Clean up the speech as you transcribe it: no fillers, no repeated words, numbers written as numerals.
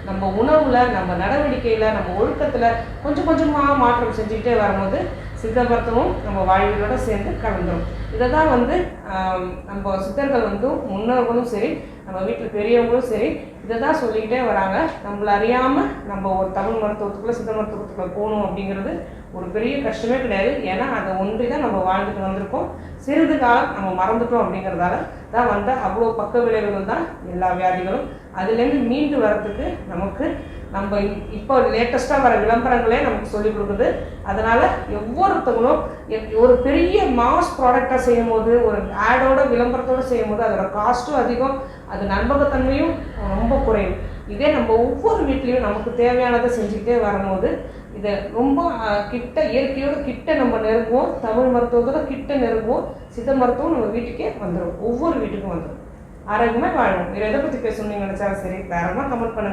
நம்ம உணவில், நம்ம நடவடிக்கையில், நம்ம ஒழுக்கத்தில் கொஞ்சம் கொஞ்சமாக மாற்றம் செஞ்சுக்கிட்டே வரும்போது சித்த மருத்துவம் நம்ம வாழ்வியலோடு சேர்ந்து கலந்துடும். இதை தான் நம்ம சித்தர்கள் முன்னோர்களும் சரி, நம்ம வீட்டில் பெரியவங்களும் சரி, இதை தான் சொல்லிக்கிட்டே வராங்க. நம்மளை அறியாமல் நம்ம ஒரு தமிழ் மருத்துவத்துக்குள்ளே, சித்த மருத்துவத்துக்குள்ளே போகணும் அப்படிங்கிறது ஒரு பெரிய கஷ்டமே கிடையாது. ஏன்னா அதை ஒன்றி தான் நம்ம வாழ்ந்துட்டு வந்திருக்கோம். சிறிது காலம் நம்ம மறந்துட்டோம் அப்படிங்கிறதால தான் அவ்வளோ பக்க விளைவுகள் தான் எல்லா வியாதிகளும். அதுலேருந்து மீண்டு வர்றதுக்கு நம்ம இப்போ லேட்டஸ்ட்டாக வர விளம்பரங்களே நமக்கு சொல்லிக் கொடுக்குது. அதனால் ஒவ்வொருத்தவங்களும் ஒரு பெரிய மாஸ் ப்ராடக்டாக செய்யும் போது, ஒரு ஆடோட விளம்பரத்தோடு செய்யும் போது அதோட காஸ்ட்டும் அதிகம், அது நம்பகத்தன்மையும் ரொம்ப குறையும். இதே நம்ம ஒவ்வொரு வீட்லேயும் நமக்கு தேவையானதை செஞ்சுக்கிட்டே வரும்போது இதை ரொம்ப கிட்ட, இயற்கையோடு கிட்ட நம்ம நெருங்குவோம். தமிழ் மருத்துவத்தோட கிட்ட நெருங்குவோம். சித்த மருத்துவம் நம்ம வீட்டுக்கே வந்துடும், ஒவ்வொரு வீட்டுக்கும் வந்துடும். ஆரோக்கியமாக வாழும். வேறு எதை பற்றி பேசணும்னு நீங்கள் நினச்சாலும் சரி, தாராளமாக கமெண்ட் பண்ணுங்கள்.